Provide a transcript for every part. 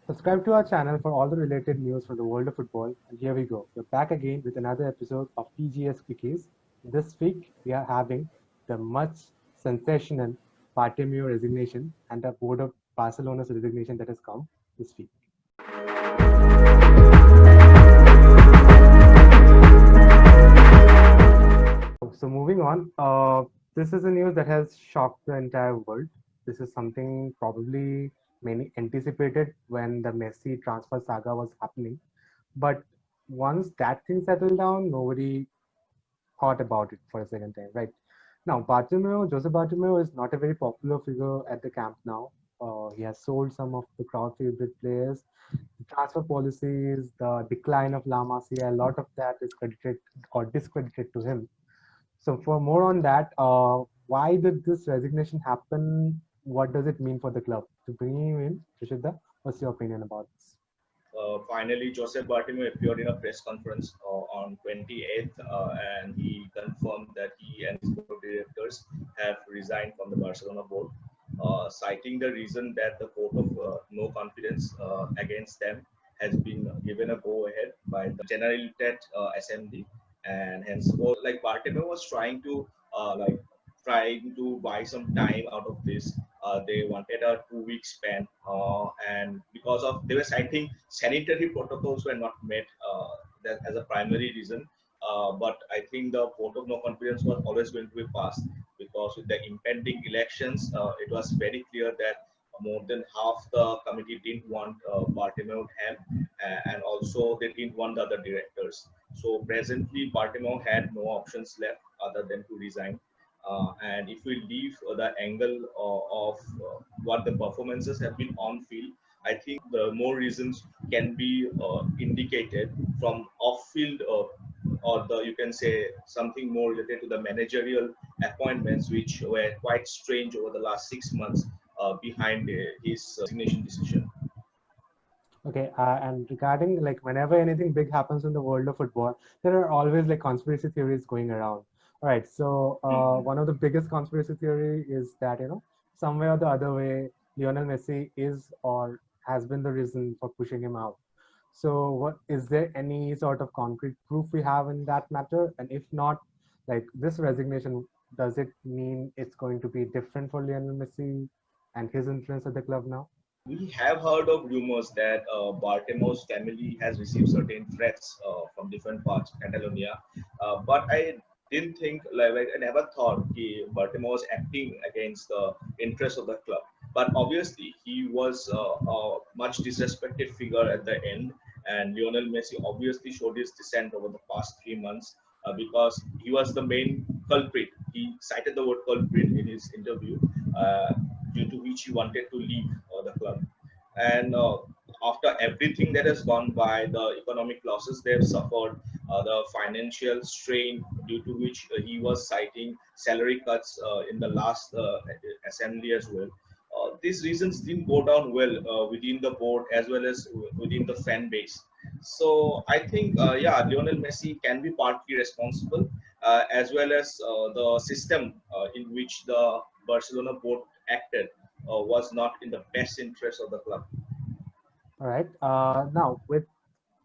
Subscribe to our channel for all the related news from the world of football. And here we go. We're back again with another episode of PGS Quickies. This week, we are having the much sensational Bartomeu resignation and the board of Barcelona's resignation that has come this week. So moving on, this is a news that has shocked the entire world. This is something probably many anticipated when the Messi transfer saga was happening. But once that thing settled down, nobody thought about it for a second time, right? Now, Jose Bartomeu is not a very popular figure at the camp now. He has sold some of the crowd favorite players. The transfer policies, the decline of La Masia, a lot of that is credited or discredited to him. So for more on that, why did this resignation happen? What does it mean for the club? To bring you in, Trishita, what's your opinion about this? Finally, Joseph Bartomeu appeared in a press conference on 28th, and he confirmed that he and his board of directors have resigned from the Barcelona board, citing the reason that the vote of no confidence against them has been given a go-ahead by the Generalitat Assembly, and hence, like Bartomeu was trying to buy some time out of this. They wanted a 2 week span, and because of they were citing sanitary protocols were not met that as a primary reason. But I think the vote of no confidence was always going to be passed because with the impending elections, it was very clear that more than half the committee didn't want Bartomeu Ham, and also they didn't want the other directors. So presently, Bartomeu had no options left other than to resign. And if we leave the angle of what the performances have been on field, I think the more reasons can be indicated from off field, or the you can say something more related to the managerial appointments, which were quite strange over the last 6 months behind his resignation decision. Okay, and regarding like whenever anything big happens in the world of football, there are always like conspiracy theories going around. All right, so Mhm. one of the biggest conspiracy theory is that somewhere or the other way, Lionel Messi is or has been the reason for pushing him out. So, what is there any sort of concrete proof we have in that matter? And if not, like this resignation, does it mean it's going to be different for Lionel Messi and his influence at the club now? We have heard of rumors that Bartomeu's family has received certain threats from different parts of Catalonia, but I didn't think, like I never thought Bartomeu was acting against the interests of the club. But obviously, he was a much disrespected figure at the end, and Lionel Messi obviously showed his dissent over the past 3 months because he was the main culprit. He cited the word culprit in his interview. Uh, Due to which he wanted to leave the club. And after everything that has gone by, the economic losses they have suffered, the financial strain due to which he was citing salary cuts in the last assembly as well. These reasons didn't go down well within the board as well as within the fan base. So I think, yeah, Lionel Messi can be partly responsible, as well as the system in which the Barcelona board acted was not in the best interest of the club. All right. Now, with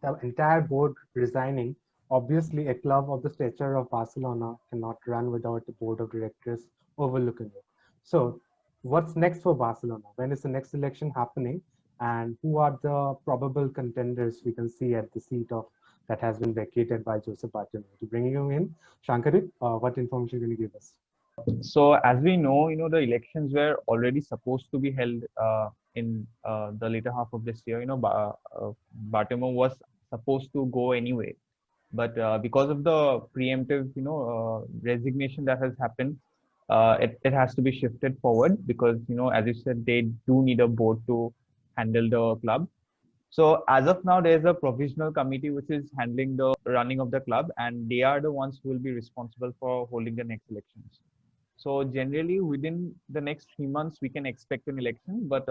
the entire board resigning, obviously a club of the stature of Barcelona cannot run without the board of directors overlooking it. So, what's next for Barcelona? When is the next election happening? And who are the probable contenders we can see at the seat of that has been vacated by Joseph Bartomeu? To bring you in, Shankarit, what information can you give us? So as we know, the elections were already supposed to be held in the later half of this year. Bartomeu was supposed to go anyway, but because of the preemptive, resignation that has happened, it has to be shifted forward because, as you said, they do need a board to handle the club. So as of now, there's a provisional committee which is handling the running of the club, and they are the ones who will be responsible for holding the next elections. So generally, within the next 3 months, we can expect an election. But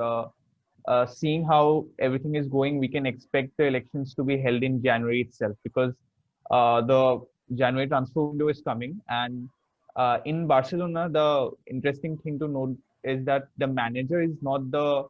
seeing how everything is going, we can expect the elections to be held in January itself because the January transfer window is coming. And in Barcelona, the interesting thing to note is that the manager is not the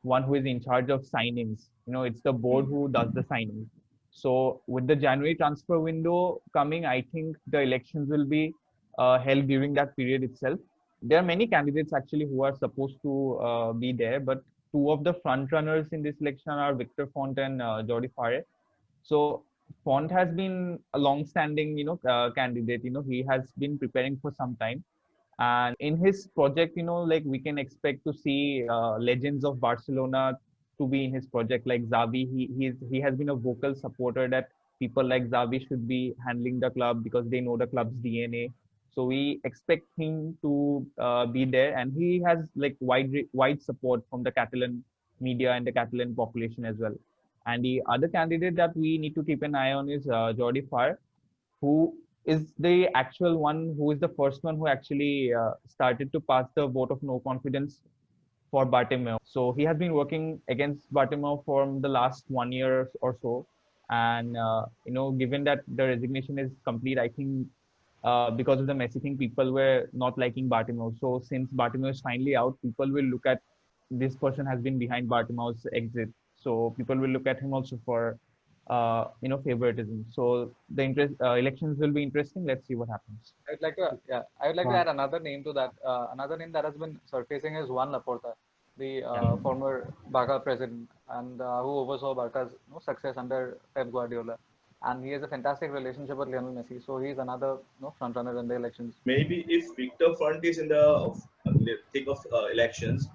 one who is in charge of signings. It's the board who does the signings. So with the January transfer window coming, I think the elections will be held during that period itself. There are many candidates actually who are supposed to be there, but two of the front runners in this election are Victor Font and Jordi Farre. So Font has been a long-standing, candidate. He has been preparing for some time, and in his project, like we can expect to see legends of Barcelona to be in his project, like Xavi. He has been a vocal supporter that people like Xavi should be handling the club because they know the club's DNA. So we expect him to be there, and he has like wide support from the Catalan media and the Catalan population as well. And the other candidate that we need to keep an eye on is Jordi Farr, who is the actual one who is the first one who actually started to pass the vote of no confidence for Bartomeu. So he has been working against Bartomeu for the last 1 year or so. And, given that the resignation is complete, I think because of the Messi thing, people were not liking Bartomeu. So since Bartomeu is finally out, people will look at this person has been behind Bartomeu's exit. So people will look at him also for favoritism. So the elections will be interesting. Let's see what happens. I would like to Wow. add another name to that. Another name that has been surfacing is Juan Laporta, the former Barca president, and who oversaw Barca's success under Pep Guardiola. And he has a fantastic relationship with Lionel Messi, so he's another front runner in the elections. Maybe if Victor Front is in the thick of elections,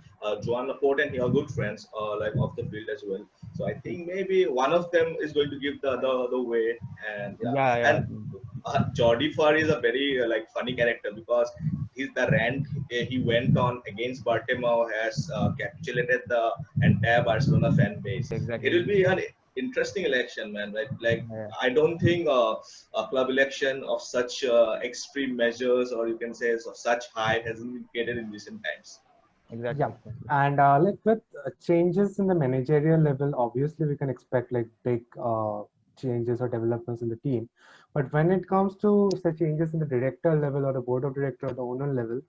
Joan Laporte and he are good friends, like off the field as well. So I think maybe one of them is going to give the other the way. And yeah, Yeah, yeah. and Jordi Farr is a very like funny character because he's the rant he went on against Bartomeu has capitulated the entire Barcelona fan base. It will Exactly. be an interesting election, man. Like Yeah, I don't think a club election of such extreme measures, or you can say of such high, hasn't been created in recent times. Yeah, exactly. Exactly. and like with changes in the managerial level, obviously we can expect like big changes or developments in the team. But when it comes to say changes in the director level or the board of director or the owner level,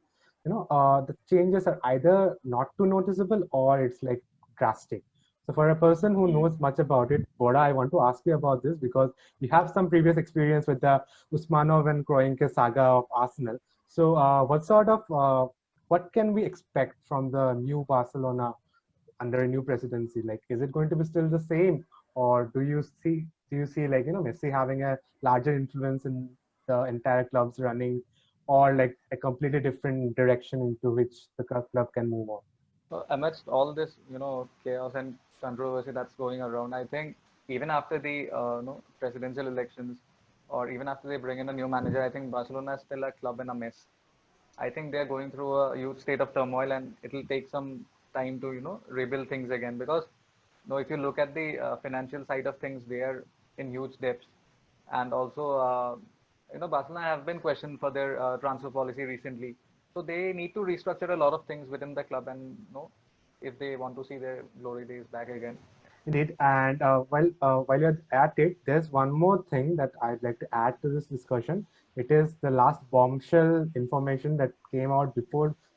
the changes are either not too noticeable or it's like drastic. So for a person who knows much about it, Boda, I want to ask you about this because you have some previous experience with the Usmanov and Kroenke saga of Arsenal. So what can we expect from the new Barcelona under a new presidency? Like, is it going to be still the same, or do you see like Messi having a larger influence in the entire club's running, or like a completely different direction into which the club can move on? So amidst all this, chaos and controversy that's going around, I think even after the presidential elections, or even after they bring in a new manager, I think Barcelona is still a club in a mess. I think they're going through a huge state of turmoil, and it'll take some time to rebuild things again. Because if you look at the financial side of things, they are in huge debts, and also Barcelona have been questioned for their transfer policy recently. So they need to restructure a lot of things within the club, and if they want to see their glory days back again. Indeed, and while you're at it, there's one more thing that I'd like to add to this discussion. It is the last bombshell information that came out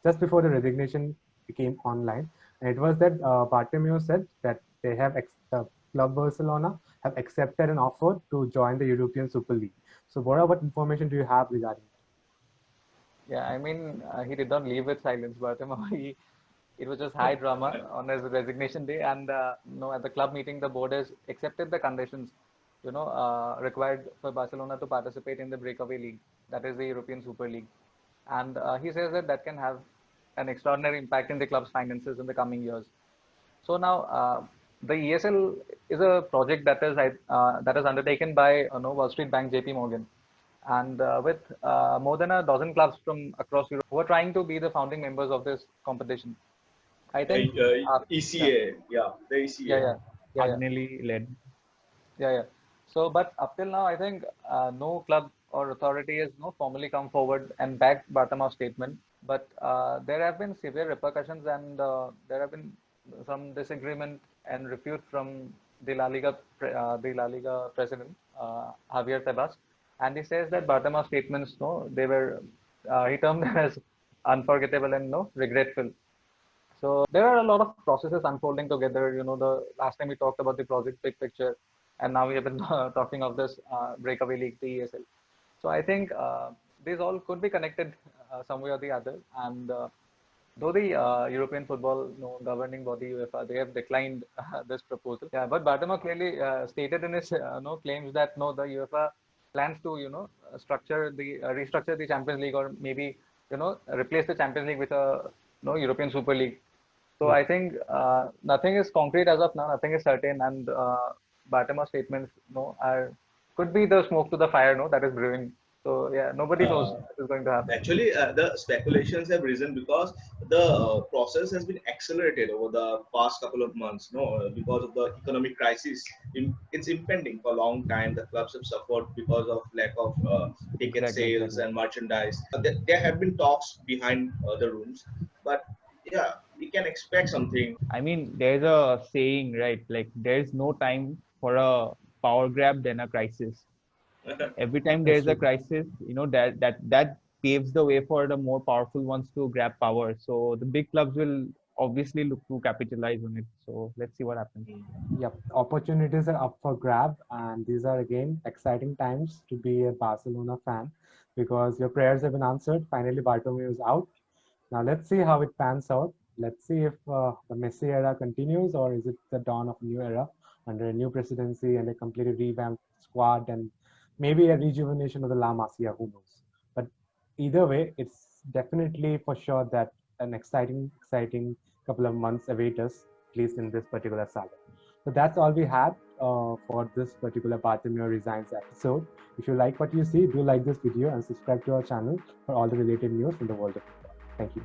just before the resignation became online, and it was that Bartomeu said that Club Barcelona have accepted an offer to join the European Super League. So, Bora, what information do you have regarding it? Yeah, I mean, he did not leave with silence, but it was just high drama on his resignation day. And at the club meeting, the board has accepted the conditions, required for Barcelona to participate in the breakaway league, that is the European Super League. And he says that that can have an extraordinary impact in the club's finances in the coming years. So now the ESL is a project that is undertaken by Wall Street Bank, JP Morgan, and with more than a dozen clubs from across Europe who are trying to be the founding members of this competition. I think, yeah, ECA, yeah, the yeah, ECA. yeah, yeah, yeah, Agnelli led. yeah. So, but up till now, I think no club or authority has formally come forward and backed Bartomeu's statement. But there have been severe repercussions, and there have been some disagreement and refute from the La Liga president Javier Tebas, and he says that Bartomeu's statements, no, they were he termed them as unforgettable and no regretful. So there are a lot of processes unfolding together. The last time we talked about the project big picture, and now we have been talking of this breakaway league, the ESL. So I think these all could be connected some way or the other. And though the European football governing body UEFA, they have declined this proposal. Yeah, but Bartomeu clearly stated in his claims that no, the UEFA plans to restructure the Champions League, or maybe replace the Champions League with a European Super League. So Yeah. I think nothing is concrete as of now. Nothing is certain, and Bartomeu's statements, could be the smoke to the fire, that is brewing. So yeah, nobody knows Uh, what is going to happen. Actually, the speculations have risen because the process has been accelerated over the past couple of months. No, because of the economic crisis, it's impending for a long time. The clubs have suffered because of lack of ticket Exactly, sales exactly. and merchandise. There have been talks behind the rooms, but yeah, we can expect something. I mean, there's a saying, right? Like, there's no time for a power grab than a crisis. Every time That's there's a true. crisis, that paves the way for the more powerful ones to grab power. So the big clubs will obviously look to capitalize on it. So let's see what happens. Yep, opportunities are up for grab, and these are again exciting times to be a Barcelona fan because your prayers have been answered. Finally, Bartomeu is out. Now let's see how it pans out. Let's see if the Messi era continues, or is it the dawn of a new era under a new presidency and a completely revamped squad, and maybe a rejuvenation of the La Masia. Who knows? But either way, it's definitely for sure that an exciting couple of months await us, at least in this particular saga. So that's all we had for this particular Bartomeu Resigns episode. If you like what you see, do like this video and subscribe to our channel for all the related news from the world of football. Thank you.